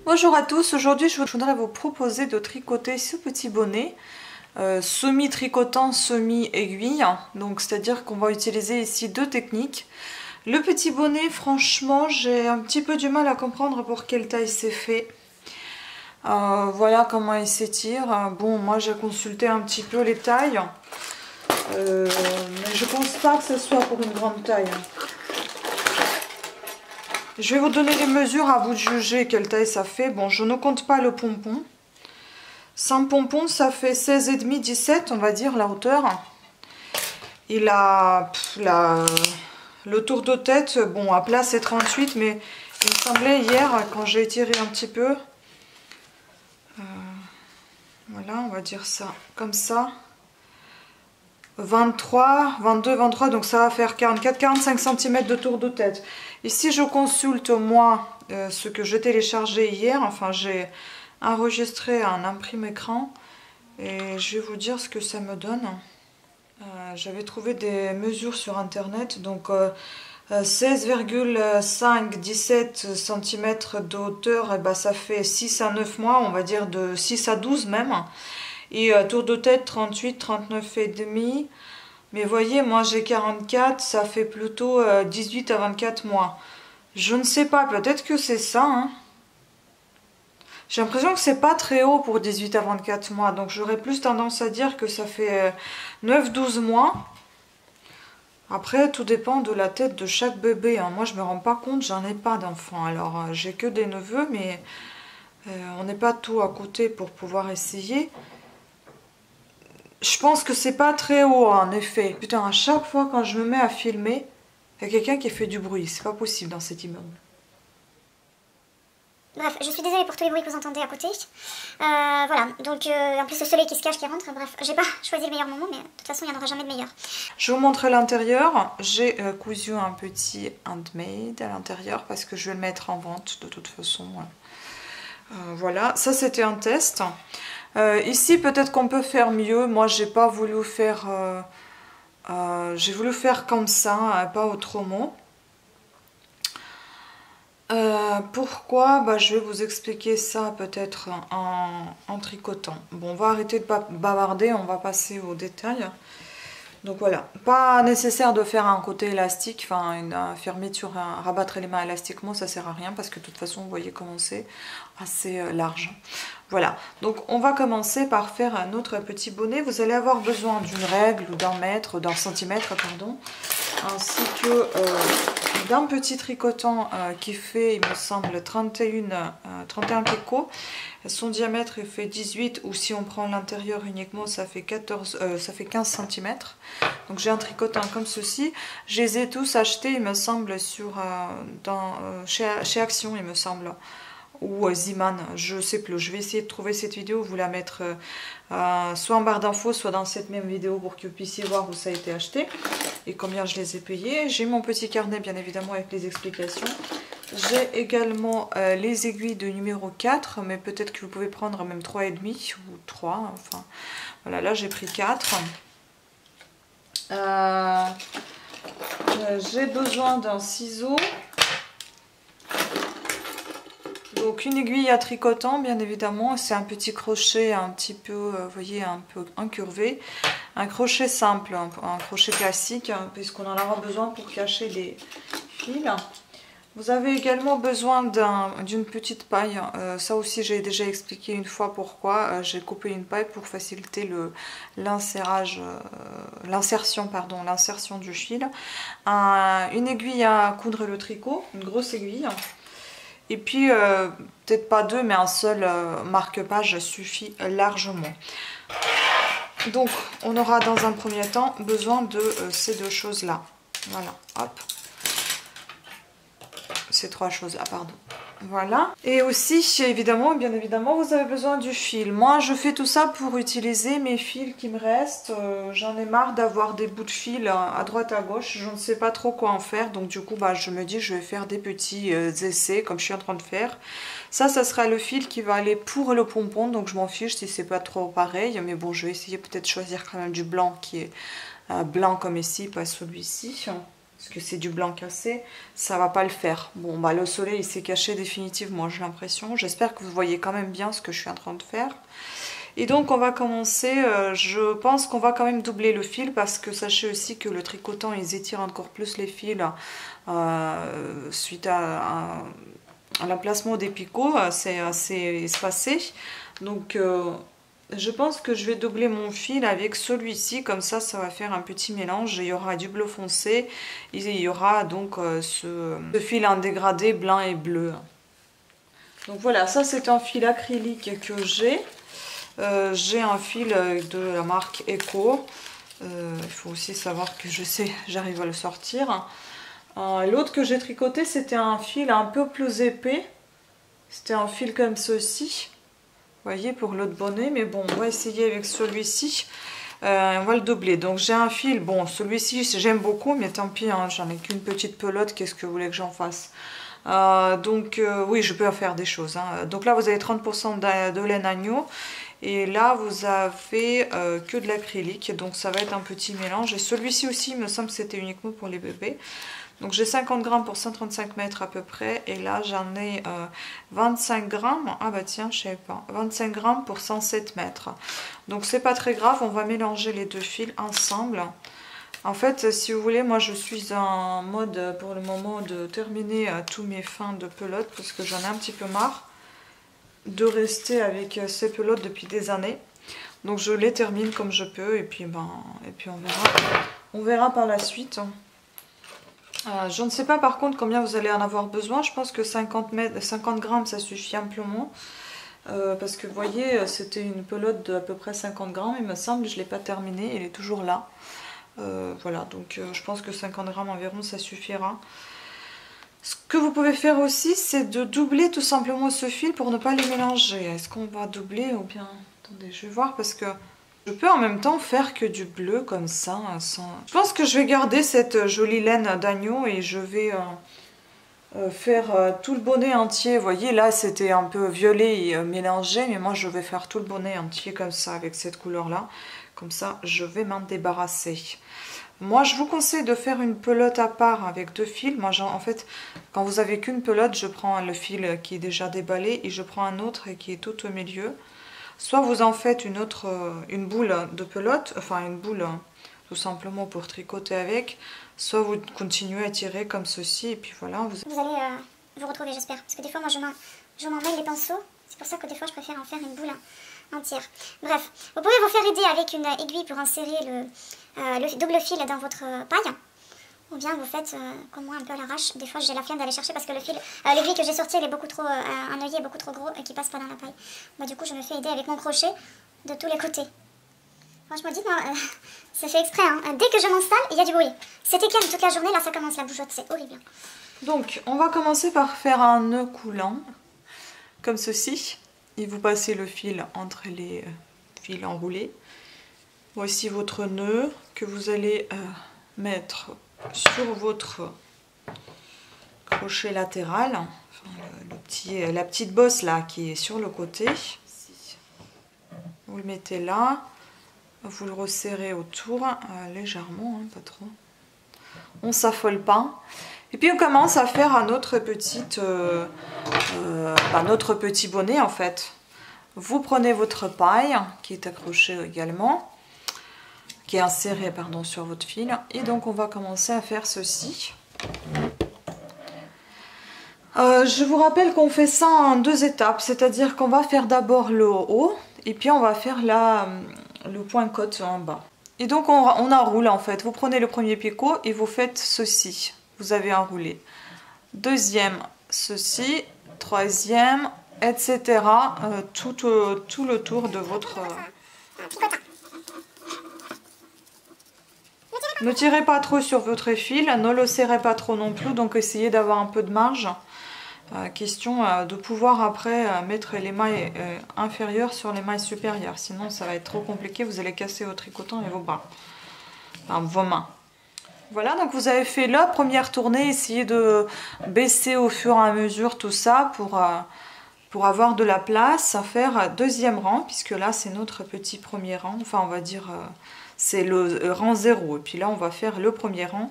Bonjour à tous, aujourd'hui je voudrais vous proposer de tricoter ce petit bonnet semi-tricotant, semi-aiguille. Donc c'est-à-dire qu'on va utiliser ici deux techniques. Le petit bonnet, franchement, j'ai un petit peu du mal à comprendre pour quelle taille c'est fait. Voilà comment il s'étire. Bon, moi j'ai consulté un petit peu les tailles. Mais je pense pas que ce soit pour une grande taille. Je vais vous donner les mesures, à vous de juger quelle taille ça fait. Bon, je ne compte pas le pompon. Sans pompon, ça fait 16,5, 17, on va dire, la hauteur. Et le tour de tête, bon, à plat c'est 38, mais il me semblait hier, quand j'ai étiré un petit peu, voilà, on va dire ça, comme ça, 23, 22, 23, donc ça va faire 44, 45 cm de tour de tête. Ici, je consulte, moi, ce que je téléchargeais hier, enfin, j'ai enregistré un imprime écran, et je vais vous dire ce que ça me donne. J'avais trouvé des mesures sur internet, donc 16,5, 17 cm de hauteur, et ben ça fait 6 à 9 mois, on va dire de 6 à 12 même. Et tour de tête 38, 39 et demi. Mais voyez, moi j'ai 44, ça fait plutôt 18 à 24 mois. Je ne sais pas, peut-être que c'est ça, hein. J'ai l'impression que c'est pas très haut pour 18 à 24 mois, donc j'aurais plus tendance à dire que ça fait 9-12 mois. Après, tout dépend de la tête de chaque bébé, hein. Moi, je me rends pas compte, j'en ai pas d'enfants. Alors, j'ai que des neveux, mais on n'est pas tout à côté pour pouvoir essayer. Je pense que c'est pas très haut, en effet. Putain, à chaque fois quand je me mets à filmer, il y a quelqu'un qui fait du bruit. C'est pas possible dans cet immeuble. Bref, je suis désolée pour tous les bruits que vous entendez à côté. Voilà, donc en plus le soleil qui se cache, qui rentre, bref, j'ai pas choisi le meilleur moment, mais de toute façon il n'y en aura jamais de meilleur. Je vais vous montrer l'intérieur. J'ai cousu un petit handmade à l'intérieur parce que je vais le mettre en vente de toute façon. Voilà, ça c'était un test. Ici peut-être qu'on peut faire mieux. Moi j'ai pas voulu faire... j'ai voulu faire comme ça, pas autrement. Pourquoi? Bah, je vais vous expliquer ça peut-être en tricotant. Bon, on va arrêter de bavarder, on va passer aux détails. Donc voilà, pas nécessaire de faire un côté élastique, enfin une fermeture, rabattre les mains élastiquement, ça sert à rien parce que de toute façon vous voyez comment c'est, assez large. Voilà, donc on va commencer par faire un autre petit bonnet. Vous allez avoir besoin d'une règle ou d'un mètre, d'un centimètre, pardon, ainsi que d'un petit tricotant qui fait, il me semble, 31 picots. Son diamètre fait 18, ou si on prend l'intérieur uniquement, ça fait 15 cm. Donc j'ai un tricotant comme ceci. Je les ai tous achetés, il me semble, chez Action, il me semble. Ou Ziman, je sais plus. Je vais essayer de trouver cette vidéo, vous la mettre soit en barre d'infos, soit dans cette même vidéo pour que vous puissiez voir où ça a été acheté et combien je les ai payés. J'ai mon petit carnet bien évidemment avec les explications. J'ai également les aiguilles de numéro 4, mais peut-être que vous pouvez prendre même 3,5 ou 3. Enfin, voilà, là j'ai pris 4. J'ai besoin d'un ciseau. Donc une aiguille à tricotant bien évidemment, c'est un petit crochet un petit peu, vous voyez, un peu incurvé. Un crochet simple, un crochet classique, puisqu'on en aura besoin pour cacher les fils. Vous avez également besoin d'une petite paille, ça aussi j'ai déjà expliqué une fois pourquoi. J'ai coupé une paille pour faciliter l'insertion du fil. Une aiguille à coudre le tricot, une grosse aiguille. Et puis, peut-être pas deux, mais un seul marque-page suffit largement. Donc, on aura dans un premier temps besoin de ces deux choses-là. Voilà, hop. Ces trois choses-là, pardon. Voilà. Et aussi, bien évidemment, vous avez besoin du fil. Moi, je fais tout ça pour utiliser mes fils qui me restent. J'en ai marre d'avoir des bouts de fil à droite à gauche. Je ne sais pas trop quoi en faire. Donc, du coup, bah, je me dis, je vais faire des petits essais comme je suis en train de faire. Ça sera le fil qui va aller pour le pompon. Donc, je m'en fiche si c'est pas trop pareil. Mais bon, je vais essayer peut-être de choisir quand même du blanc qui est blanc comme ici, pas celui-ci. parce que c'est du blanc cassé, ça va pas le faire. Bon bah le soleil il s'est caché définitivement, j'ai l'impression. J'espère que vous voyez quand même bien ce que je suis en train de faire. Et donc on va commencer, je pense qu'on va quand même doubler le fil, parce que sachez aussi que le tricotant ils étirent encore plus les fils suite à l'emplacement des picots, c'est assez espacé. Donc je pense que je vais doubler mon fil avec celui-ci, comme ça va faire un petit mélange. Il y aura du bleu foncé, il y aura donc ce fil en dégradé blanc et bleu. Donc voilà, ça c'est un fil acrylique que j'ai. J'ai un fil de la marque Eco. Il faut aussi savoir que j'arrive à le sortir. L'autre que j'ai tricoté, c'était un fil un peu plus épais. C'était un fil comme ceci. Vous voyez, pour l'autre bonnet. Mais bon, on va essayer avec celui-ci. On va le doubler. Donc j'ai un fil. Bon, celui-ci, j'aime beaucoup. Mais tant pis, hein, j'en ai qu'une petite pelote. Qu'est-ce que vous voulez que j'en fasse? Oui, je peux faire des choses. Hein. Donc là, vous avez 30% de laine agneau. Et là, vous avez que de l'acrylique. Donc ça va être un petit mélange. Et celui-ci aussi, il me semble que c'était uniquement pour les bébés. Donc j'ai 50 grammes pour 135 mètres à peu près. Et là, j'en ai 25 grammes. Ah bah tiens, je savais pas. 25 grammes pour 107 mètres. Donc c'est pas très grave. On va mélanger les deux fils ensemble. En fait, si vous voulez, moi je suis en mode pour le moment de terminer tous mes fins de pelote, parce que j'en ai un petit peu marre de rester avec ces pelotes depuis des années. Donc je les termine comme je peux, et puis on verra par la suite. Je ne sais pas par contre combien vous allez en avoir besoin. Je pense que 50 grammes ça suffit amplement. Parce que vous voyez, c'était une pelote de à peu près 50 grammes, il me semble. Je ne l'ai pas terminée, elle est toujours là. Voilà, donc je pense que 50 grammes environ ça suffira. Ce que vous pouvez faire aussi, c'est de doubler tout simplement ce fil pour ne pas les mélanger. Est-ce qu'on va doubler ou bien... Attendez, je vais voir, parce que je peux en même temps faire que du bleu comme ça. Je pense que je vais garder cette jolie laine d'agneau et je vais faire tout le bonnet entier. Vous voyez, là c'était un peu violet et mélangé, mais moi je vais faire tout le bonnet entier comme ça, avec cette couleur-là. Comme ça, je vais m'en débarrasser. Moi, je vous conseille de faire une pelote à part avec deux fils. Moi, en fait, quand vous avez qu'une pelote, je prends le fil qui est déjà déballé et je prends un autre qui est tout au milieu. Soit vous en faites une boule de pelote, enfin une boule tout simplement pour tricoter avec. Soit vous continuez à tirer comme ceci et puis voilà. Vous allez vous retrouver, j'espère. Parce que des fois, moi, je m'en mêle les pinceaux. C'est pour ça que des fois, je préfère en faire une boule entière. Bref, vous pouvez vous faire aider avec une aiguille pour insérer le double fil dans votre paille. Ou bien vous faites comme moi un peu à l'arrache. Des fois j'ai la flemme d'aller chercher parce que l'aiguille que j'ai sortie elle est beaucoup trop, un œillet est beaucoup trop gros et qui passe pas dans la paille. Bah, du coup je me fais aider avec mon crochet de tous les côtés. Franchement dites-moi, c'est fait exprès. Hein. Dès que je m'installe il y a du bruit. C'était calme toute la journée, là ça commence la bougeotte, c'est horrible. Donc on va commencer par faire un nœud coulant comme ceci. Et vous passez le fil entre les fils enroulés. Voici votre nœud que vous allez mettre sur votre crochet latéral. Enfin, la petite bosse là qui est sur le côté. Vous le mettez là. Vous le resserrez autour légèrement, hein, pas trop. On ne s'affole pas. Et puis on commence à faire notre petit bonnet en fait. Vous prenez votre paille qui est accrochée également, qui est insérée pardon, sur votre fil. Et donc on va commencer à faire ceci. Je vous rappelle qu'on fait ça en deux étapes, c'est-à-dire qu'on va faire d'abord le haut et puis on va faire le point côte en bas. Et donc on enroule en fait. Vous prenez le premier picot et vous faites ceci. Vous avez enroulé. Deuxième, ceci. Troisième, etc. Tout le tour de votre... Ne tirez pas trop sur votre fil, ne le serrez pas trop non plus, donc essayez d'avoir un peu de marge. Question de pouvoir après mettre les mailles inférieures sur les mailles supérieures, sinon ça va être trop compliqué, vous allez casser votre tricotant et vos bras, enfin vos mains. Voilà, donc vous avez fait la première tournée, essayez de baisser au fur et à mesure tout ça pour avoir de la place à faire deuxième rang, puisque là c'est notre petit premier rang, enfin on va dire c'est le rang 0, et puis là on va faire le premier rang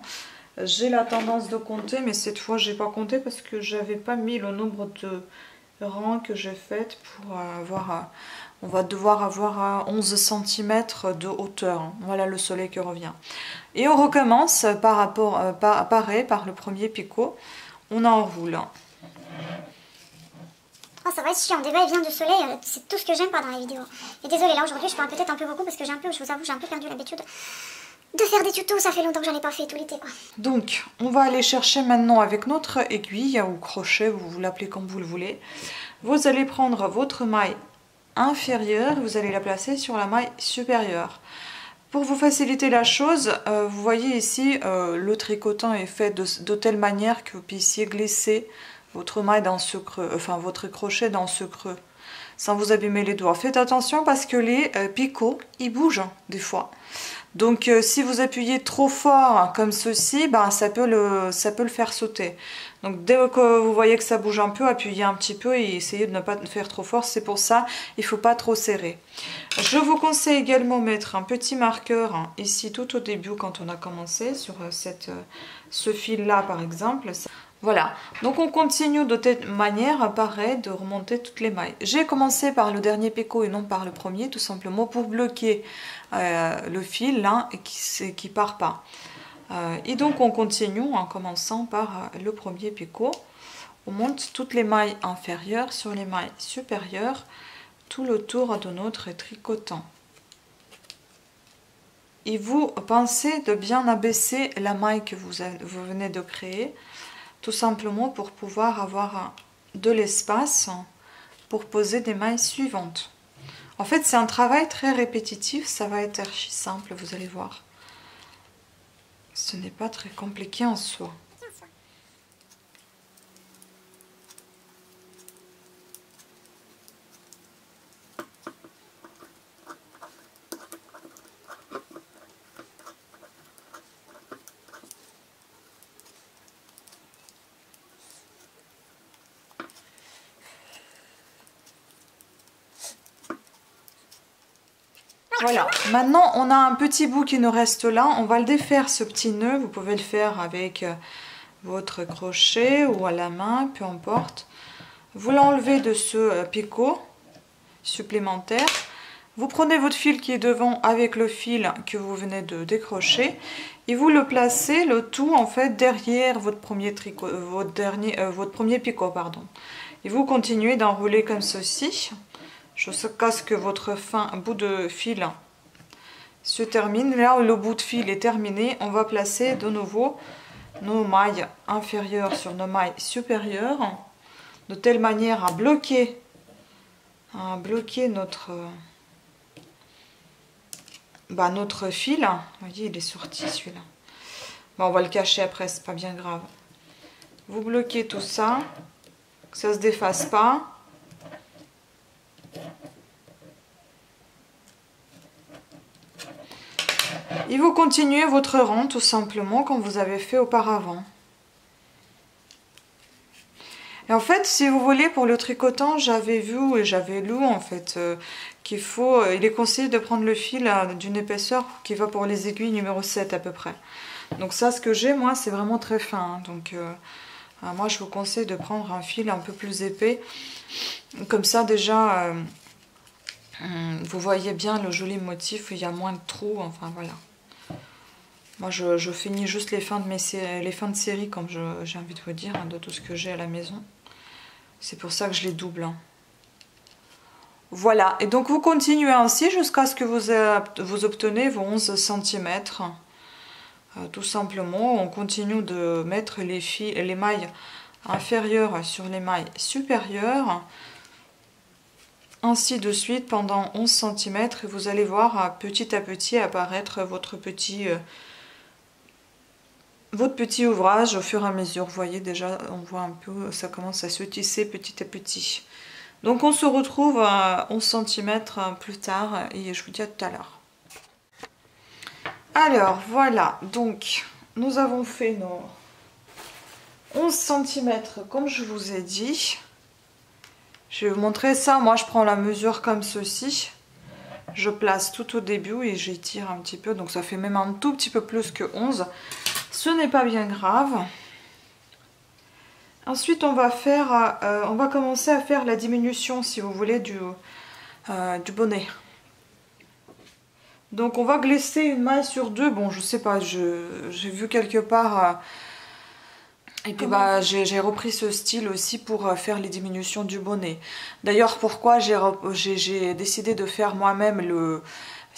J'ai la tendance de compter, mais cette fois j'ai pas compté parce que j'avais pas mis le nombre de rangs que j'ai fait pour avoir... on va devoir avoir 11 cm de hauteur. Voilà le soleil qui revient. Et on recommence pareil par le premier picot. On enroule. Oh, ça va être chiant, des va-et-vient de soleil, c'est tout ce que j'aime pas dans les vidéos. Et désolée, là aujourd'hui je parle peut-être un peu beaucoup parce que je vous avoue, j'ai un peu perdu l'habitude de faire des tutos, ça fait longtemps que j'en ai pas fait tout l'été quoi. Donc, on va aller chercher maintenant avec notre aiguille ou crochet, vous l'appelez comme vous le voulez. Vous allez prendre votre maille inférieure, vous allez la placer sur la maille supérieure. Pour vous faciliter la chose, vous voyez ici, le tricotant est fait de telle manière que vous puissiez glisser votre maille dans ce creux, enfin votre crochet dans ce creux, sans vous abîmer les doigts. Faites attention parce que les picots, ils bougent des fois. Donc si vous appuyez trop fort comme ceci, ben, ça peut le faire sauter. Donc dès que vous voyez que ça bouge un peu, appuyez un petit peu et essayez de ne pas faire trop fort. C'est pour ça, il ne faut pas trop serrer. Je vous conseille également de mettre un petit marqueur hein, ici tout au début quand on a commencé sur ce fil là par exemple. Voilà, donc on continue de cette manière, pareil, de remonter toutes les mailles. J'ai commencé par le dernier picot et non par le premier, tout simplement pour bloquer le fil là et qui part pas. Et donc on continue en commençant par le premier picot. On monte toutes les mailles inférieures sur les mailles supérieures, tout le tour de notre tricotant. Et vous pensez de bien abaisser la maille que vous venez de créer, tout simplement pour pouvoir avoir de l'espace pour poser des mailles suivantes. En fait, c'est un travail très répétitif, ça va être archi simple, vous allez voir. Ce n'est pas très compliqué en soi. Voilà, maintenant on a un petit bout qui nous reste là, on va le défaire ce petit nœud, vous pouvez le faire avec votre crochet ou à la main, peu importe. Vous l'enlevez de ce picot supplémentaire, vous prenez votre fil qui est devant avec le fil que vous venez de décrocher et vous le placez le tout en fait derrière votre premier picot pardon. Et vous continuez d'enrouler comme ceci. Jusqu'à ce que votre bout de fil se termine. Là où le bout de fil est terminé, on va placer de nouveau nos mailles inférieures sur nos mailles supérieures, de telle manière à bloquer notre fil. Vous voyez, il est sorti celui-là. Bon, on va le cacher après, c'est pas bien grave. Vous bloquez tout ça, que ça se défasse pas. Et vous continuez votre rang tout simplement comme vous avez fait auparavant. Et en fait, si vous voulez, pour le tricotant, j'avais vu et j'avais lu en fait qu'il est conseillé de prendre le fil d'une épaisseur qui va pour les aiguilles numéro 7 à peu près. Donc ça, ce que j'ai, moi, c'est vraiment très fin. Hein. Donc moi, je vous conseille de prendre un fil un peu plus épais. Comme ça, déjà, vous voyez bien le joli motif, il y a moins de trous, enfin voilà. Moi, je finis juste les fins de série, comme j'ai envie de vous dire, hein, de tout ce que j'ai à la maison. C'est pour ça que je les double. Hein. Voilà, et donc vous continuez ainsi jusqu'à ce que vous obtenez vos 11 cm. Tout simplement, on continue de mettre les mailles inférieures sur les mailles supérieures. Ainsi de suite pendant 11 cm. Et vous allez voir petit à petit apparaître votre petit ouvrage au fur et à mesure. Vous voyez déjà, on voit un peu, ça commence à se tisser petit à petit. Donc on se retrouve à 11 cm plus tard et je vous dis à tout à l'heure. Alors voilà, donc nous avons fait nos 11 cm comme je vous ai dit. Je vais vous montrer ça. Moi je prends la mesure comme ceci. Je place tout au début et j'étire un petit peu. Donc ça fait même un tout petit peu plus que 11. Ce n'est pas bien grave. Ensuite, on va commencer à faire la diminution, si vous voulez, du bonnet. Donc, on va glisser une maille sur 2. Bon, je sais pas, j'ai vu quelque part. Et puis, bah, j'ai repris ce style aussi pour faire les diminutions du bonnet. D'ailleurs, pourquoi j'ai décidé de faire moi-même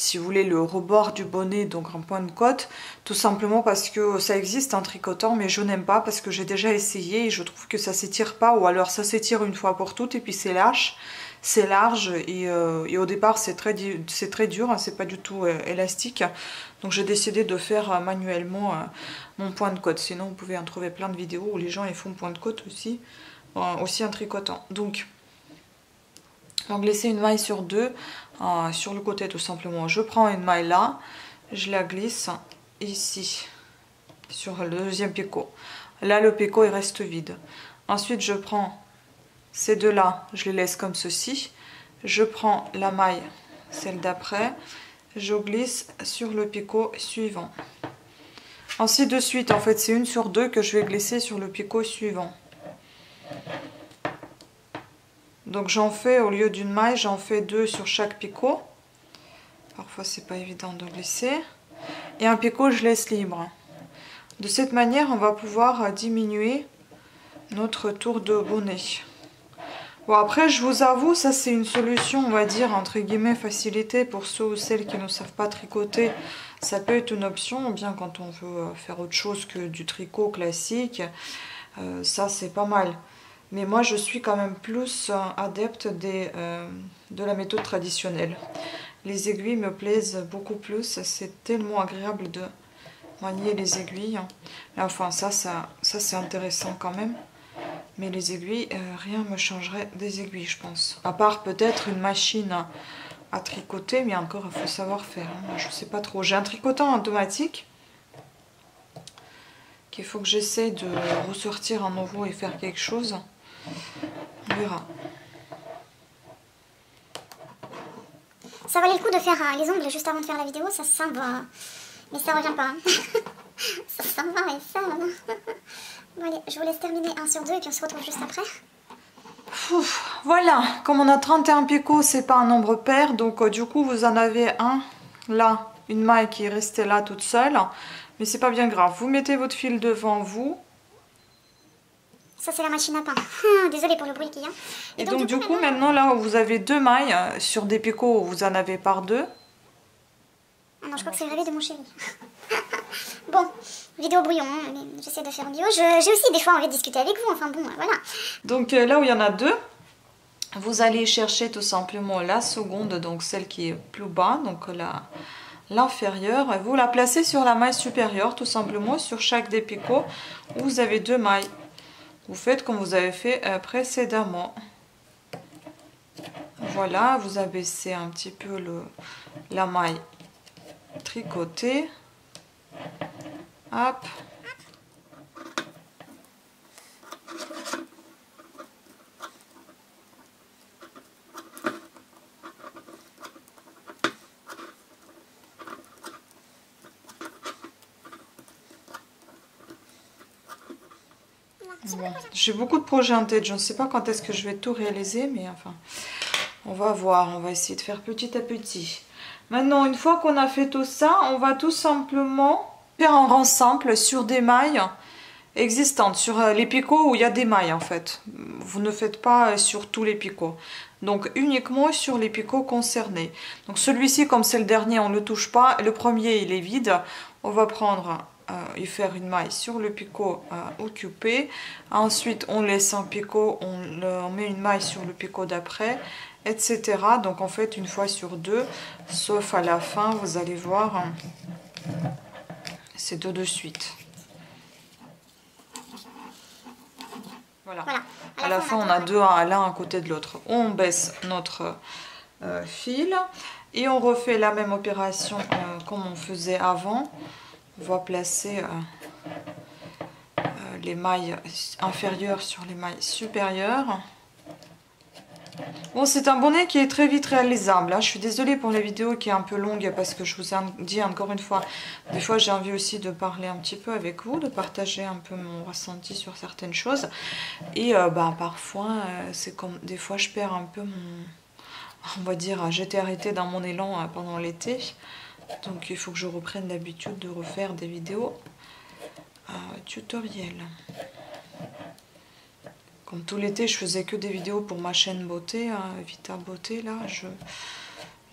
si vous voulez, le rebord du bonnet, donc en point de côte, tout simplement parce que ça existe en tricotant, mais je n'aime pas parce que j'ai déjà essayé et je trouve que ça s'étire pas, ou alors ça s'étire une fois pour toutes et puis c'est lâche, c'est large et au départ c'est très dur, hein, c'est pas du tout élastique. Donc j'ai décidé de faire manuellement mon point de côte. Sinon vous pouvez en trouver plein de vidéos où les gens ils font point de côte aussi en tricotant. Donc on va glisser une maille sur 2 sur le côté tout simplement. Je prends une maille là, je la glisse ici sur le deuxième picot. Là le picot il reste vide. Ensuite je prends ces deux là, je les laisse comme ceci. Je prends la maille, celle d'après, je glisse sur le picot suivant. Ainsi de suite, en fait c'est une sur 2 que je vais glisser sur le picot suivant. Donc j'en fais, au lieu d'une maille, j'en fais 2 sur chaque picot. Parfois c'est pas évident de glisser. Et un picot je laisse libre. De cette manière on va pouvoir diminuer notre tour de bonnet. Bon après je vous avoue, ça c'est une solution on va dire entre guillemets facilitée pour ceux ou celles qui ne savent pas tricoter. Ça peut être une option, bien quand on veut faire autre chose que du tricot classique. Ça c'est pas mal. Mais moi, je suis quand même plus adepte de la méthode traditionnelle. Les aiguilles me plaisent beaucoup plus. C'est tellement agréable de manier les aiguilles. Enfin, ça c'est intéressant quand même. Mais les aiguilles, rien ne me changerait des aiguilles, je pense. À part peut-être une machine à tricoter, mais encore, il faut savoir faire. Moi, je ne sais pas trop. J'ai un tricotant automatique qu'il faut que j'essaie de ressortir à nouveau et faire quelque chose. On verra. Ça valait le coup de faire les ongles juste avant de faire la vidéo, ça s'en va. Mais ça revient pas. Ça s'en va et ça. Bon allez, je vous laisse terminer 1 sur 2 et puis on se retrouve juste après. Ouf, voilà, comme on a 31 picots, c'est pas un nombre pair, donc du coup vous en avez un là, une maille qui est restée là toute seule, mais c'est pas bien grave. Vous mettez votre fil devant vous. Ça c'est la machine à pain. Désolée pour le bruit qu'il y a. Et donc du coup maintenant là vous avez 2 mailles sur des picots où vous en avez par 2. Ah non, je crois que c'est le réveil de mon chéri. Bon, vidéo brouillon, mais j'essaie de faire une vidéo. J'ai aussi des fois envie de discuter avec vous, enfin bon, voilà. Donc là où il y en a 2, vous allez chercher tout simplement la seconde, donc celle qui est plus bas, donc l'inférieure, et vous la placez sur la maille supérieure, tout simplement sur chaque des picots où vous avez 2 mailles. Vous faites comme vous avez fait précédemment. Voilà, vous abaissez un petit peu la maille tricotée. Hop. Bon, j'ai beaucoup de projets en tête, je ne sais pas quand est-ce que je vais tout réaliser, mais enfin, on va voir, on va essayer de faire petit à petit. Maintenant, une fois qu'on a fait tout ça, on va tout simplement faire un rang simple sur des mailles existantes, sur les picots où il y a des mailles en fait. Vous ne faites pas sur tous les picots, donc uniquement sur les picots concernés. Donc celui-ci, comme c'est le dernier, on ne le touche pas. Le premier, il est vide. On va prendre et faire une maille sur le picot occupé. Ensuite, on laisse un picot, on met une maille sur le picot d'après, etc. Donc en fait, une fois sur 2, sauf à la fin, vous allez voir, c'est 2 de suite. Voilà. À la fin, on a 2 l'un à côté de l'autre. On baisse notre fil et on refait la même opération comme on faisait avant. On va placer les mailles inférieures sur les mailles supérieures. Bon, c'est un bonnet qui est très vite réalisable. Hein. Je suis désolée pour les vidéos qui est un peu longue parce que je vous ai dit encore une fois, des fois j'ai envie aussi de parler un petit peu avec vous, de partager un peu mon ressenti sur certaines choses. Et parfois, c'est comme des fois je perds un peu mon... On va dire, j'étais arrêtée dans mon élan pendant l'été. Donc il faut que je reprenne l'habitude de refaire des vidéos tutoriels. Comme tout l'été, je faisais que des vidéos pour ma chaîne beauté, Vita Beauté, là,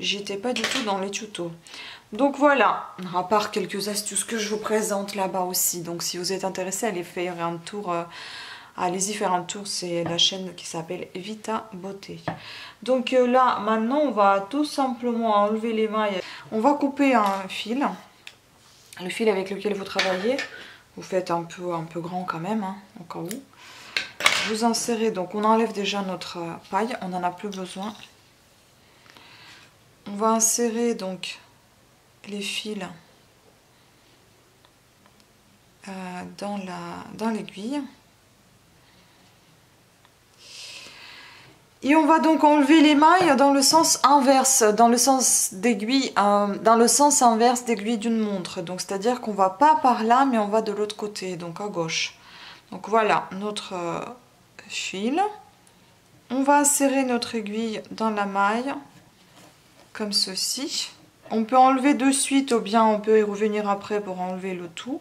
j'étais pas du tout dans les tutos. Donc voilà, à part quelques astuces que je vous présente là-bas aussi. Donc si vous êtes intéressé, allez faire un tour, allez-y faire un tour, c'est la chaîne qui s'appelle Vita Beauté. Donc là, maintenant, on va tout simplement enlever les mailles. On va couper un fil, le fil avec lequel vous travaillez. Vous faites un peu grand quand même, hein, au cas où. Vous insérez, donc on enlève déjà notre paille, on n'en a plus besoin. On va insérer donc les fils dans l'aiguille. Et on va donc enlever les mailles dans le sens inverse, dans le sens d'aiguille, dans le sens inverse d'aiguille d'une montre. Donc c'est-à-dire qu'on va pas par là, mais on va de l'autre côté, donc à gauche. Donc voilà notre fil. On va insérer notre aiguille dans la maille, comme ceci. On peut enlever de suite ou bien on peut y revenir après pour enlever le tout.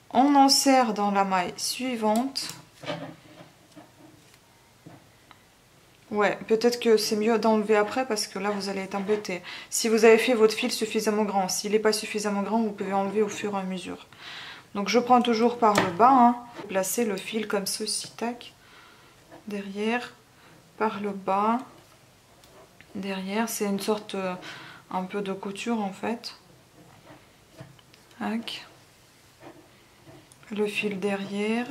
On insère dans la maille suivante. Ouais, peut-être que c'est mieux d'enlever après parce que là vous allez être embêté. Si vous avez fait votre fil suffisamment grand, s'il n'est pas suffisamment grand, vous pouvez enlever au fur et à mesure. Donc je prends toujours par le bas, hein. Placer le fil comme ceci, tac, derrière, par le bas, derrière, c'est une sorte un peu de couture en fait. Tac. Le fil derrière,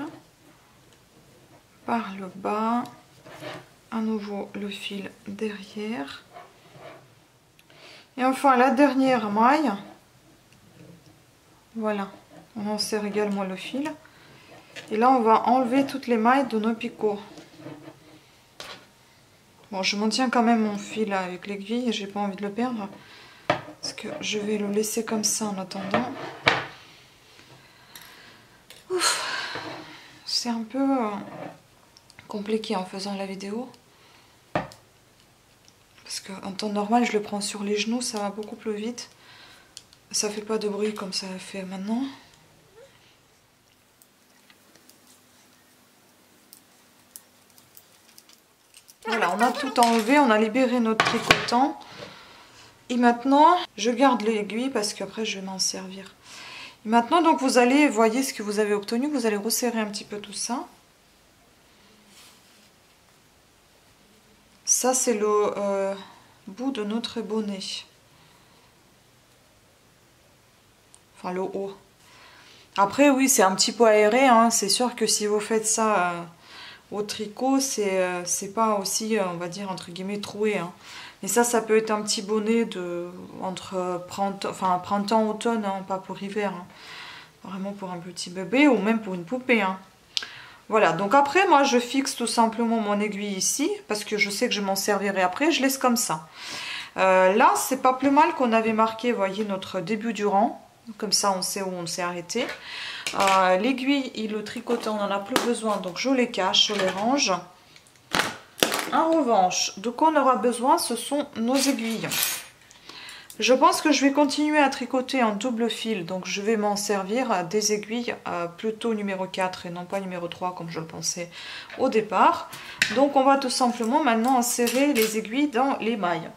par le bas, à nouveau le fil derrière. Et enfin la dernière maille, voilà. On insère également le fil. Et là, on va enlever toutes les mailles de nos picots. Bon, je maintiens quand même mon fil avec l'aiguille. J'ai pas envie de le perdre. Parce que je vais le laisser comme ça en attendant. C'est un peu compliqué en faisant la vidéo. Parce qu'en temps normal, je le prends sur les genoux. Ça va beaucoup plus vite. Ça fait pas de bruit comme ça fait maintenant. Voilà, on a tout enlevé, on a libéré notre tricotant. Et maintenant, je garde l'aiguille parce qu'après je vais m'en servir. Et maintenant, donc vous allez, voyez ce que vous avez obtenu, vous allez resserrer un petit peu tout ça. Ça, c'est le bout de notre bonnet. Enfin, le haut. Après, oui, c'est un petit peu aéré, hein. C'est sûr que si vous faites ça... au tricot, c'est pas aussi, on va dire, entre guillemets, troué. Hein. Mais ça peut être un petit bonnet entre printemps, automne, hein, pas pour hiver. Hein. Vraiment pour un petit bébé ou même pour une poupée. Hein. Voilà, donc après, moi, je fixe tout simplement mon aiguille ici, parce que je sais que je m'en servirai après. Je laisse comme ça. Là, c'est pas plus mal qu'on avait marqué, vous voyez, notre début du rang. Comme ça, on sait où on s'est arrêté. L'aiguille et le tricotant, on n'en a plus besoin, donc je les cache, je les range. En revanche, de quoi on aura besoin, ce sont nos aiguilles. Je pense que je vais continuer à tricoter en double fil, donc je vais m'en servir des aiguilles plutôt numéro 4 et non pas numéro 3 comme je le pensais au départ. Donc on va tout simplement maintenant insérer les aiguilles dans les mailles.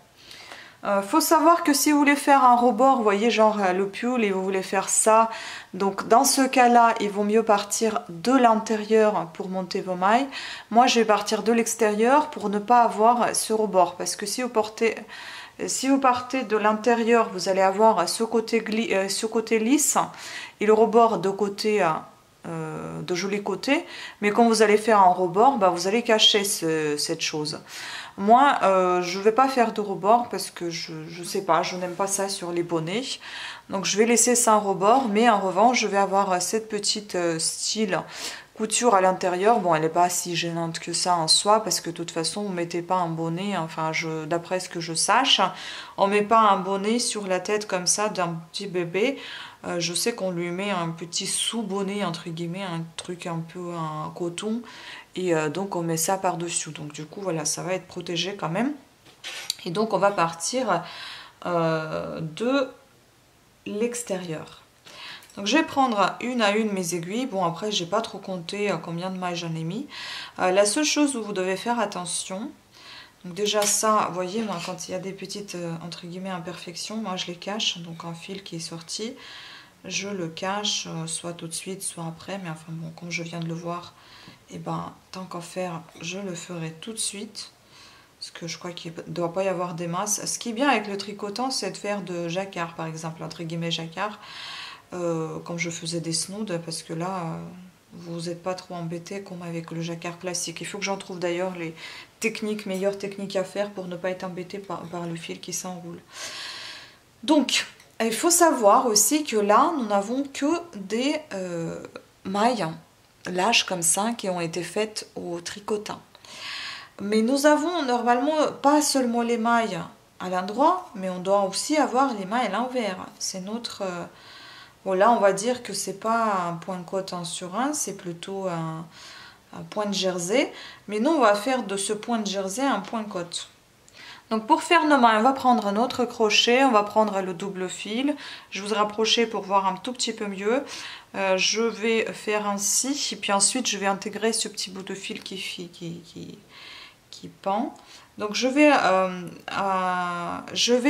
Faut savoir que si vous voulez faire un rebord, vous voyez, genre le pull, et vous voulez faire ça, donc dans ce cas-là, il vaut mieux partir de l'intérieur pour monter vos mailles. Moi, je vais partir de l'extérieur pour ne pas avoir ce rebord, parce que si vous partez de l'intérieur, vous allez avoir ce côté lisse et le rebord de côté de jolis côtés, mais quand vous allez faire un rebord, bah, vous allez cacher cette chose. Moi, je ne vais pas faire de rebord parce que je sais pas, je n'aime pas ça sur les bonnets. Donc je vais laisser ça en rebord, mais en revanche, je vais avoir cette petite style couture à l'intérieur. Bon, elle n'est pas si gênante que ça en soi, parce que de toute façon, vous ne mettez pas un bonnet, enfin, d'après ce que je sache, on ne met pas un bonnet sur la tête comme ça d'un petit bébé. Je sais qu'on lui met un petit sous-bonnet, entre guillemets, un truc un peu en coton, et donc on met ça par-dessus. Donc du coup, voilà, ça va être protégé quand même. Et donc on va partir de l'extérieur. Donc je vais prendre une à une mes aiguilles. Bon, après j'ai pas trop compté combien de mailles j'en ai mis. La seule chose où vous devez faire attention, donc déjà ça, vous voyez, moi quand il y a des petites entre guillemets imperfections, moi je les cache. Donc un fil qui est sorti, je le cache soit tout de suite, soit après. Mais enfin bon, comme je viens de le voir, et ben tant qu'à faire, je le ferai tout de suite. Parce que je crois qu'il ne doit pas y avoir des masses. Ce qui est bien avec le tricotant, c'est de faire de jacquard, par exemple, entre guillemets jacquard, comme je faisais des snoods, parce que là, vous n'êtes pas trop embêté comme avec le jacquard classique. Il faut que j'en trouve d'ailleurs les meilleures techniques à faire pour ne pas être embêté par le fil qui s'enroule. Donc, il faut savoir aussi que là, nous n'avons que des mailles lâches comme ça qui ont été faites au tricotant. Mais nous avons normalement pas seulement les mailles à l'endroit, mais on doit aussi avoir les mailles à l'envers. C'est notre... Bon, là, on va dire que c'est pas un point côte 1 sur 1, c'est plutôt un point de jersey. Mais nous, on va faire de ce point de jersey un point côte. Donc pour faire nos mailles, on va prendre un autre crochet, on va prendre le double fil. Je vous ai rapproché pour voir un tout petit peu mieux. Je vais faire ainsi, et puis ensuite je vais intégrer ce petit bout de fil qui pend. Donc je vais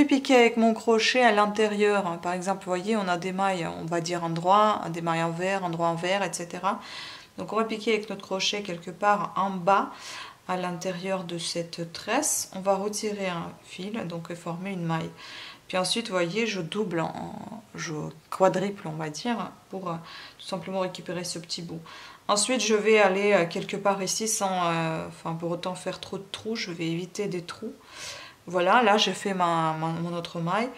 piquer avec mon crochet à l'intérieur. Par exemple, vous voyez, on a des mailles, on va dire endroit, des mailles envers, endroit envers, etc. Donc on va piquer avec notre crochet quelque part en bas, à l'intérieur de cette tresse. On va retirer un fil, donc former une maille. Puis ensuite, vous voyez, je double, je quadruple, on va dire, pour tout simplement récupérer ce petit bout. Ensuite, je vais aller quelque part ici sans, pour autant faire trop de trous, je vais éviter des trous. Voilà, là j'ai fait mon autre maille.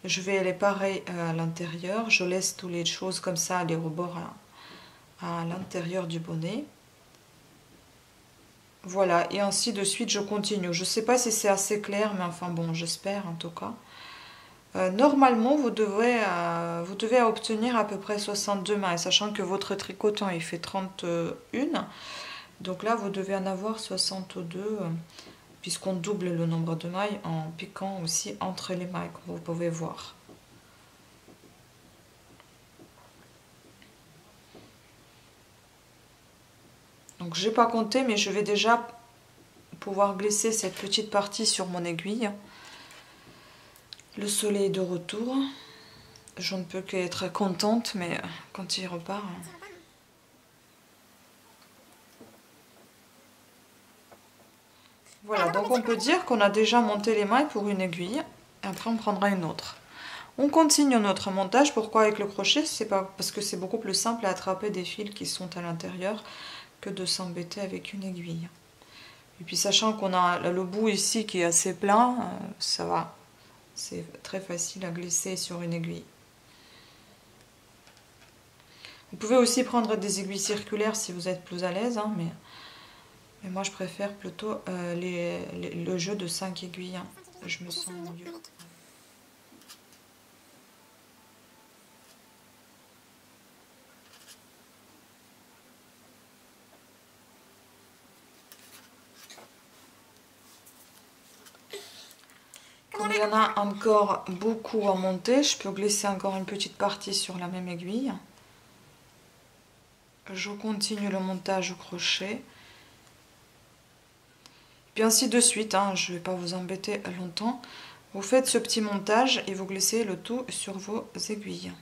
Je vais aller pareil à l'intérieur. Je laisse toutes les choses comme ça, les rebords à l'intérieur du bonnet. Voilà, et ainsi de suite, je continue. Je ne sais pas si c'est assez clair, mais enfin bon, j'espère en tout cas. Normalement, vous devez obtenir à peu près 62 mailles, sachant que votre tricotant il fait 31. Donc là, vous devez en avoir 62, puisqu'on double le nombre de mailles en piquant aussi entre les mailles, comme vous pouvez voir. Donc j'ai pas compté, mais je vais déjà pouvoir glisser cette petite partie sur mon aiguille. Le soleil est de retour. Je ne peux qu'être contente, mais quand il repart... Voilà, donc on peut dire qu'on a déjà monté les mailles pour une aiguille. Et après, on prendra une autre. On continue notre montage. Pourquoi avec le crochet? C'est pas parce que c'est beaucoup plus simple à attraper des fils qui sont à l'intérieur que de s'embêter avec une aiguille. Et puis sachant qu'on a le bout ici qui est assez plein, ça va. C'est très facile à glisser sur une aiguille. Vous pouvez aussi prendre des aiguilles circulaires si vous êtes plus à l'aise, hein, mais moi je préfère plutôt le jeu de 5 aiguilles. Hein. Je me sens mieux. Comme il y en a encore beaucoup à monter, je peux glisser encore une petite partie sur la même aiguille. Je continue le montage au crochet. Puis ainsi de suite, hein, je ne vais pas vous embêter longtemps. Vous faites ce petit montage et vous glissez le tout sur vos aiguilles.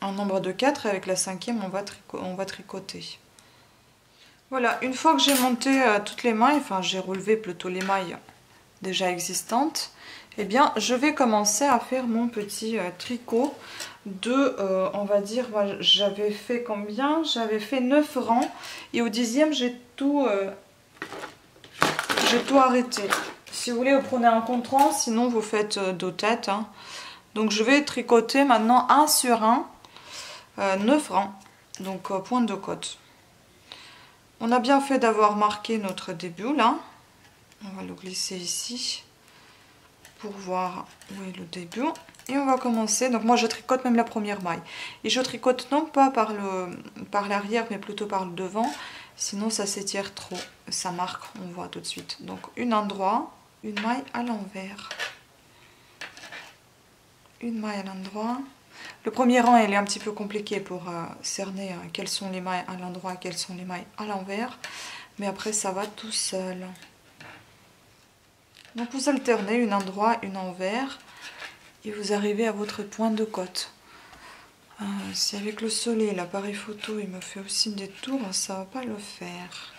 Un nombre de 4 et avec la 5e, on va tricoter. Voilà, une fois que j'ai monté toutes les mailles, enfin j'ai relevé plutôt les mailles déjà existantes, Eh bien, je vais commencer à faire mon petit tricot de, on va dire, j'avais fait combien? J'avais fait 9 rangs et au 10e, j'ai tout arrêté. Si vous voulez, vous prenez un compte rang, sinon vous faites dos tête. Hein. Donc, je vais tricoter maintenant 1 sur 1, 9 rangs, donc pointe de côte. On a bien fait d'avoir marqué notre début là. On va le glisser ici pour voir où est le début. Et on va commencer. Donc moi je tricote même la première maille. Et je tricote non pas par l'arrière mais plutôt par le devant. Sinon ça s'étire trop. Ça marque, on voit tout de suite. Donc une endroit, une maille à l'envers. Une maille à l'endroit. Le premier rang il est un petit peu compliqué pour cerner quelles sont les mailles à l'endroit et quelles sont les mailles à l'envers. Mais après ça va tout seul. Donc vous alternez une endroit, une envers et vous arrivez à votre pointe de côte. Si avec le soleil, l'appareil photo, il me fait aussi des tours, ça va pas le faire.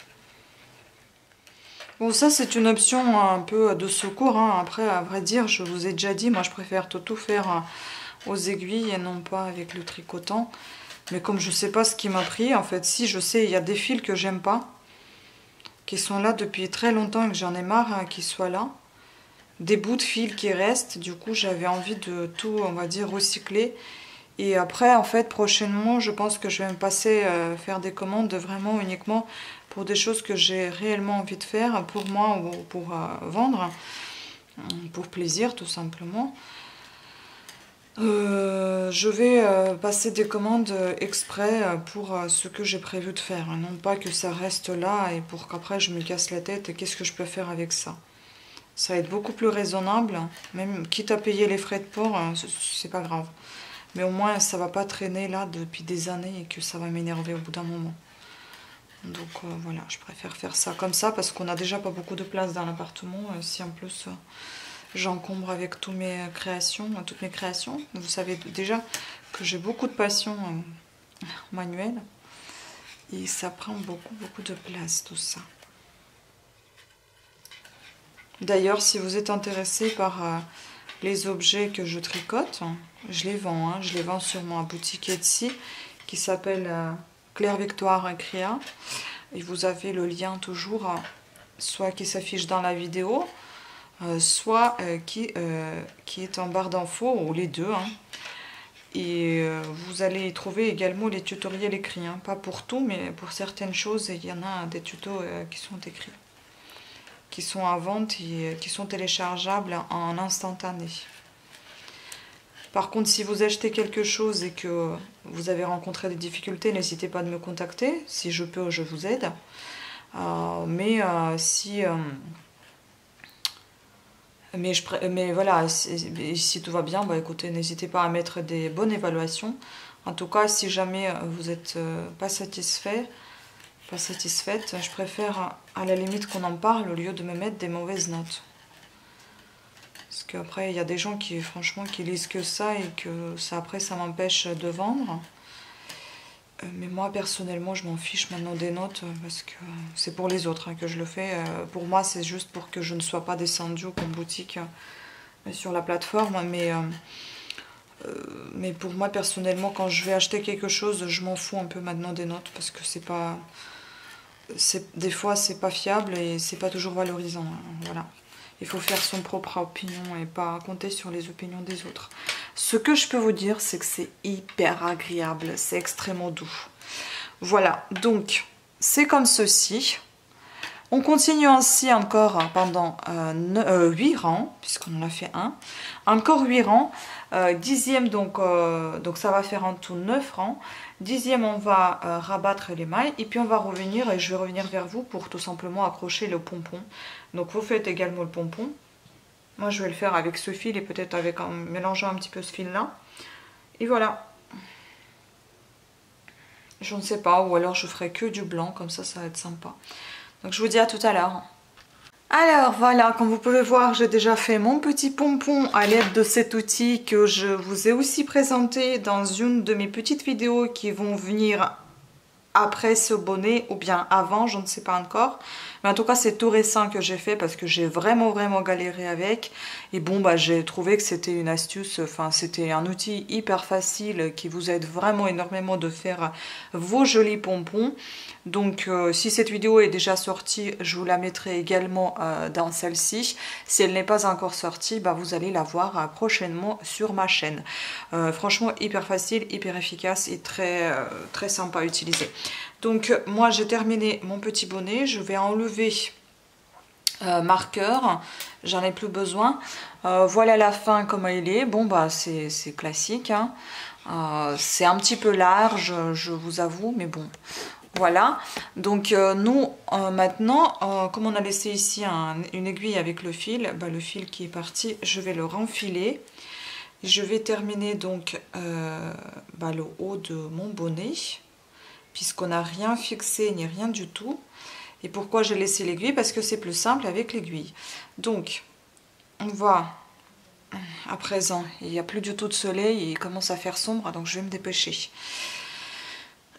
Bon, ça c'est une option un peu de secours. Hein. Après, à vrai dire, je vous ai déjà dit, moi je préfère tout faire aux aiguilles et non pas avec le tricotant. Mais comme je sais pas ce qui m'a pris, en fait, si je sais, il y a des fils que j'aime pas, qui sont là depuis très longtemps et que j'en ai marre qu'ils soient là. Des bouts de fil qui restent, du coup j'avais envie de tout, on va dire, recycler. Et après, en fait, prochainement, je pense que je vais me passer faire des commandes vraiment uniquement pour des choses que j'ai réellement envie de faire, pour moi ou pour vendre, pour plaisir tout simplement. Je vais passer des commandes exprès pour ce que j'ai prévu de faire, non pas que ça reste là et pour qu'après je me casse la tête et qu'est-ce que je peux faire avec ça. Ça va être beaucoup plus raisonnable, même quitte à payer les frais de port, c'est pas grave. Mais au moins ça va pas traîner là depuis des années et que ça va m'énerver au bout d'un moment. Donc voilà, je préfère faire ça comme ça parce qu'on a déjà pas beaucoup de place dans l'appartement. Si en plus j'encombre avec toutes mes créations, vous savez déjà que j'ai beaucoup de passion manuelle et ça prend beaucoup de place tout ça. D'ailleurs, si vous êtes intéressé par les objets que je tricote, je les vends. Hein, je les vends sur ma boutique Etsy qui s'appelle Claire Victoire Créa. Et vous avez le lien toujours, soit qui s'affiche dans la vidéo, soit qui est en barre d'infos, ou les deux. Hein. Et vous allez y trouver également les tutoriels écrits. Hein. Pas pour tout, mais pour certaines choses, il y en a des tutos qui sont écrits, qui sont à vente et qui sont téléchargeables en instantané. Par contre, si vous achetez quelque chose et que vous avez rencontré des difficultés, n'hésitez pas à me contacter. Si je peux, je vous aide. Mais voilà, si tout va bien, bah écoutez, n'hésitez pas à mettre des bonnes évaluations. En tout cas, si jamais vous n'êtes pas satisfaite, je préfère à la limite qu'on en parle au lieu de me mettre des mauvaises notes. Parce qu'après, il y a des gens qui, franchement, qui lisent que ça et que ça, après, ça m'empêche de vendre. Mais moi, personnellement, je m'en fiche maintenant des notes parce que c'est pour les autres hein, que je le fais. Pour moi, c'est juste pour que je ne sois pas descendue comme boutique sur la plateforme. Mais pour moi, personnellement, quand je vais acheter quelque chose, je m'en fous un peu maintenant des notes parce que c'est pas... Des fois, c'est pas fiable et c'est pas toujours valorisant. Hein, voilà. Il faut faire son propre opinion et pas compter sur les opinions des autres. Ce que je peux vous dire, c'est que c'est hyper agréable. C'est extrêmement doux. Voilà, donc c'est comme ceci. On continue ainsi encore pendant 8 rangs, puisqu'on en a fait un. Encore 8 rangs. 10e, donc ça va faire en tout 9 rangs. 10e, on va rabattre les mailles. Et puis on va revenir, et je vais revenir vers vous pour tout simplement accrocher le pompon. Donc vous faites également le pompon. Moi je vais le faire avec ce fil et peut-être en mélangeant un petit peu ce fil là. Et voilà. Je ne sais pas, ou alors je ferai que du blanc, comme ça va être sympa. Donc je vous dis à tout à l'heure. Alors voilà, comme vous pouvez voir, j'ai déjà fait mon petit pompon à l'aide de cet outil que je vous ai aussi présenté dans une de mes petites vidéos qui vont venir après ce bonnet ou bien avant, je ne sais pas encore. Mais en tout cas, c'est tout récent que j'ai fait parce que j'ai vraiment galéré avec. Et bon, bah, j'ai trouvé que c'était une astuce, enfin, c'était un outil hyper facile qui vous aide vraiment énormément de faire vos jolis pompons. Donc, si cette vidéo est déjà sortie, je vous la mettrai également dans celle-ci. Si elle n'est pas encore sortie, bah, vous allez la voir prochainement sur ma chaîne. Franchement, hyper facile, hyper efficace et très sympa à utiliser. Donc, moi, j'ai terminé mon petit bonnet. Je vais enlever marqueur. J'en ai plus besoin. Voilà la fin, comment il est. Bon, bah, c'est classique. Hein. C'est un petit peu large, je vous avoue, mais bon... Voilà, donc nous maintenant, comme on a laissé ici une aiguille avec le fil, bah, le fil qui est parti, je vais le renfiler. Je vais terminer donc bah, le haut de mon bonnet, puisqu'on n'a rien fixé ni rien du tout. Et pourquoi j'ai laissé l'aiguille? Parce que c'est plus simple avec l'aiguille. Donc, on va, à présent, il n'y a plus du tout de soleil, il commence à faire sombre, donc je vais me dépêcher.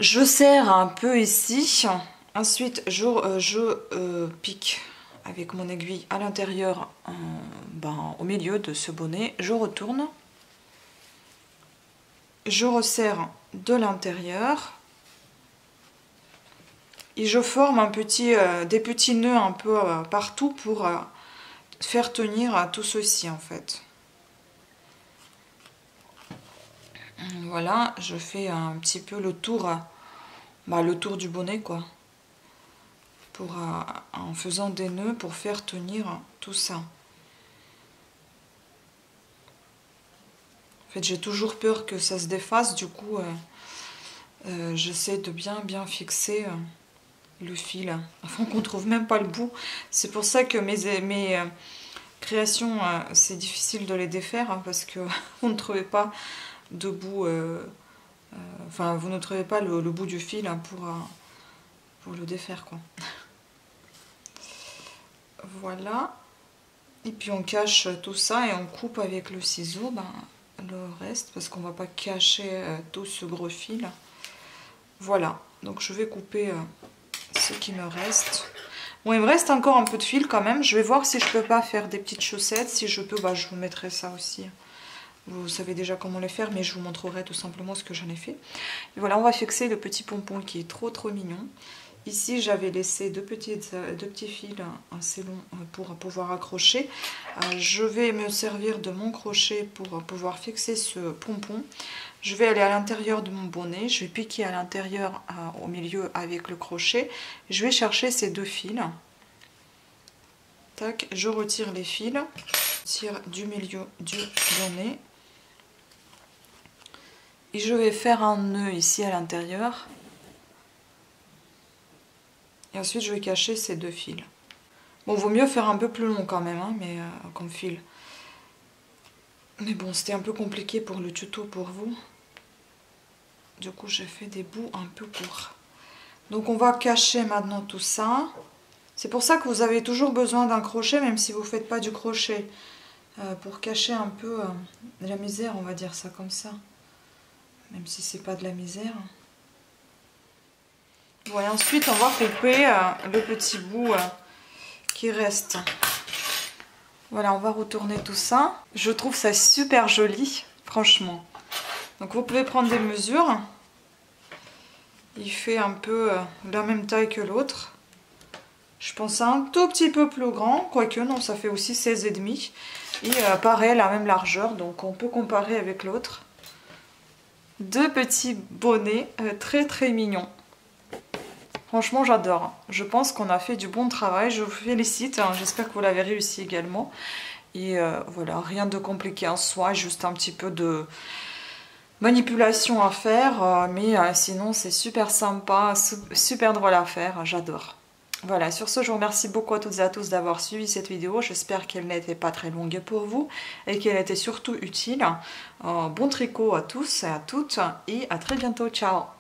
Je serre un peu ici, ensuite je pique avec mon aiguille à l'intérieur, ben, au milieu de ce bonnet, je retourne, je resserre de l'intérieur et je forme des petits nœuds un peu partout pour faire tenir tout ceci en fait. Voilà, je fais un petit peu le tour, bah, le tour du bonnet quoi, en faisant des nœuds pour faire tenir tout ça. En fait, j'ai toujours peur que ça se défasse, du coup, j'essaie de bien fixer le fil, afin qu'on ne trouve même pas le bout. C'est pour ça que mes créations, c'est difficile de les défaire, hein, parce que vous ne trouvez pas de bout, enfin vous ne trouvez pas le bout du fil hein, pour le défaire quoi. Voilà, et puis on cache tout ça et on coupe avec le ciseau ben, le reste, parce qu'on va pas cacher tout ce gros fil. Voilà, donc je vais couper ce qui me reste. Bon, il me reste encore un peu de fil quand même, je vais voir si je peux pas faire des petites chaussettes. Si je peux, bah, je vous mettrai ça aussi. Vous savez déjà comment les faire, mais je vous montrerai tout simplement ce que j'en ai fait. Et voilà, on va fixer le petit pompon qui est trop mignon. Ici, j'avais laissé deux petits fils assez longs pour pouvoir accrocher. Je vais me servir de mon crochet pour pouvoir fixer ce pompon. Je vais aller à l'intérieur de mon bonnet. Je vais piquer à l'intérieur, au milieu avec le crochet. Je vais chercher ces deux fils. Tac, je retire les fils. Je tire du milieu du bonnet. Et je vais faire un nœud ici à l'intérieur. Et ensuite, je vais cacher ces deux fils. Bon, vaut mieux faire un peu plus long quand même, hein, mais comme fil. Mais bon, c'était un peu compliqué pour le tuto pour vous. Du coup, j'ai fait des bouts un peu courts. Donc, on va cacher maintenant tout ça. C'est pour ça que vous avez toujours besoin d'un crochet, même si vous ne faites pas du crochet. Pour cacher un peu de la misère, on va dire ça comme ça. Même si c'est pas de la misère. Voilà, ensuite on va couper le petit bout qui reste. Voilà, on va retourner tout ça. Je trouve ça super joli, franchement. Donc vous pouvez prendre des mesures. Il fait un peu la même taille que l'autre. Je pense un tout petit peu plus grand, quoique non, ça fait aussi 16,5. Et pareil, la même largeur, donc on peut comparer avec l'autre. Deux petits bonnets très mignons. Franchement, j'adore. Je pense qu'on a fait du bon travail. Je vous félicite. J'espère que vous l'avez réussi également. Et voilà, rien de compliqué en soi. Juste un petit peu de manipulation à faire. Mais sinon, c'est super sympa, super drôle à faire. J'adore. Voilà, sur ce, je vous remercie beaucoup à toutes et à tous d'avoir suivi cette vidéo. J'espère qu'elle n'était pas très longue pour vous et qu'elle était surtout utile. Bon tricot à tous et à toutes et à très bientôt. Ciao!